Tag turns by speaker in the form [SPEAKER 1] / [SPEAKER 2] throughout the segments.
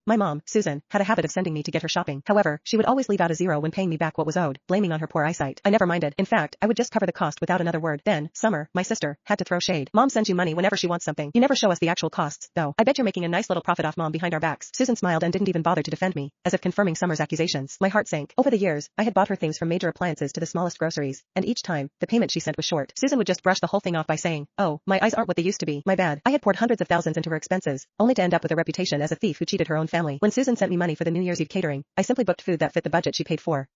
[SPEAKER 1] My mom, Susan, had a habit of sending me to get her shopping. However, she would always leave out a zero when paying me back what was owed, blaming on her poor eyesight. I never minded. In fact, I would just cover the cost without another word. Then, Summer, my sister, had to throw shade. Mom sends you money whenever she wants something. You never show us the actual costs, though. I bet you're making a nice little profit off Mom behind our backs. Susan smiled and didn't even bother to defend me, as if confirming Summer's accusations. My heart sank. Over the years, I had bought her things from major appliances to the smallest groceries, and each time, the payment she sent was short. Susan would just brush the whole thing off by saying, "Oh, my eyes aren't what they used to be. My bad." I had poured hundreds of thousands into her expenses, only to end up with a reputation as a thief who cheated her own family. When Susan sent me money for the New Year's Eve catering, I simply booked food that fit the budget she paid for.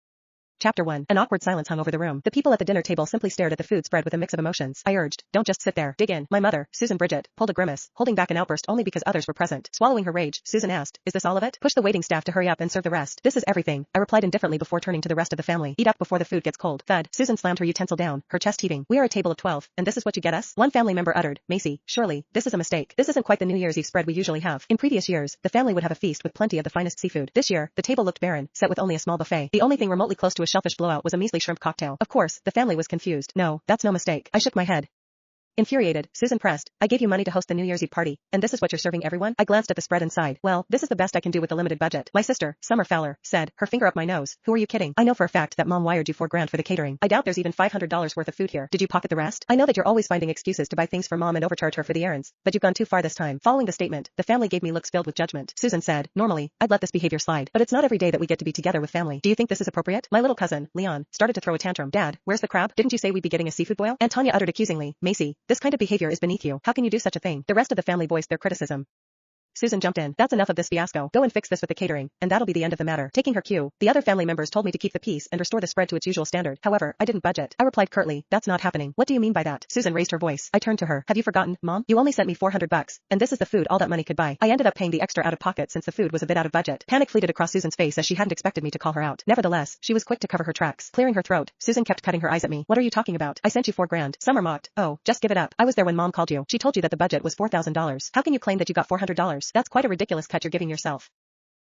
[SPEAKER 1] Chapter 1. An awkward silence hung over the room. The people at the dinner table simply stared at the food spread with a mix of emotions. I urged, "Don't just sit there. Dig in." My mother, Susan Bridget, pulled a grimace, holding back an outburst only because others were present. Swallowing her rage, Susan asked, "Is this all of it? Push the waiting staff to hurry up and serve the rest." "This is everything," I replied indifferently before turning to the rest of the family. "Eat up before the food gets cold." Thud. Susan slammed her utensil down, her chest heaving. "We are a table of 12, and this is what you get us?" One family member uttered, "Macy, surely, this is a mistake. This isn't quite the New Year's Eve spread we usually have." In previous years, the family would have a feast with plenty of the finest seafood. This year, the table looked barren, set with only a small buffet. The only thing remotely close to a shellfish blowout was a measly shrimp cocktail. Of course, the family was confused. "No, that's no mistake." I shook my head. Infuriated, Susan pressed, "I gave you money to host the New Year's Eve party, and this is what you're serving everyone?" I glanced at the spread and sighed. "Well, this is the best I can do with a limited budget." My sister, Summer Fowler, said, her finger up my nose, "Who are you kidding? I know for a fact that Mom wired you $4,000 for the catering. I doubt there's even $500 worth of food here. Did you pocket the rest? I know that you're always finding excuses to buy things for Mom and overcharge her for the errands, but you've gone too far this time." Following the statement, the family gave me looks filled with judgment. Susan said, "Normally, I'd let this behavior slide, but it's not every day that we get to be together with family. Do you think this is appropriate?" My little cousin, Leon, started to throw a tantrum. "Dad, where's the crab? Didn't you say we'd be getting a seafood boil?" Aunt Tanya uttered accusingly, "Macy, this kind of behavior is beneath you. How can you do such a thing?" The rest of the family voiced their criticism. Susan jumped in. "That's enough of this fiasco. Go and fix this with the catering, and that'll be the end of the matter." Taking her cue, the other family members told me to keep the peace and restore the spread to its usual standard. However, I didn't budget. I replied curtly, "That's not happening." "What do you mean by that?" Susan raised her voice. I turned to her. "Have you forgotten, Mom? You only sent me $400, and this is the food all that money could buy." I ended up paying the extra out of pocket since the food was a bit out of budget. Panic fleeted across Susan's face as she hadn't expected me to call her out. Nevertheless, she was quick to cover her tracks. Clearing her throat, Susan kept cutting her eyes at me. "What are you talking about? I sent you $4,000. Summer mocked. "Oh, just give it up. I was there when Mom called you. She told you that the budget was $4,000. How can you claim that you got $400? That's quite a ridiculous cut you're giving yourself."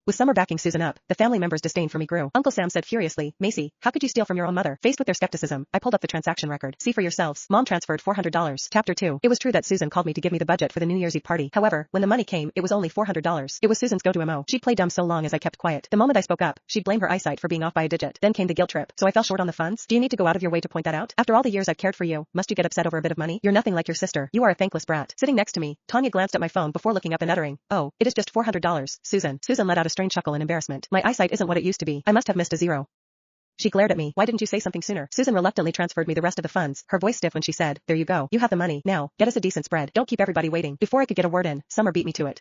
[SPEAKER 1] With Summer backing Susan up, the family members' disdain for me grew. Uncle Sam said furiously, "Macy, how could you steal from your own mother?" Faced with their skepticism, I pulled up the transaction record. "See for yourselves. Mom transferred $400. Chapter 2. It was true that Susan called me to give me the budget for the New Year's Eve party. However, when the money came, it was only $400. It was Susan's go-to MO. She'd play dumb so long as I kept quiet. The moment I spoke up, she'd blame her eyesight for being off by a digit. Then came the guilt trip. "So I fell short on the funds? Do you need to go out of your way to point that out? After all the years I've cared for you, must you get upset over a bit of money? You're nothing like your sister. You are a thankless brat." Sitting next to me, Tanya glanced at my phone before looking up and uttering, "Oh, it is just $400, Susan." Susan let out a strange chuckle in embarrassment. "My eyesight isn't what it used to be. I must have missed a zero." She glared at me. "Why didn't you say something sooner?" Susan reluctantly transferred me the rest of the funds, her voice stiff when she said, "There you go. You have the money. Now, get us a decent spread. Don't keep everybody waiting." Before I could get a word in, Summer beat me to it.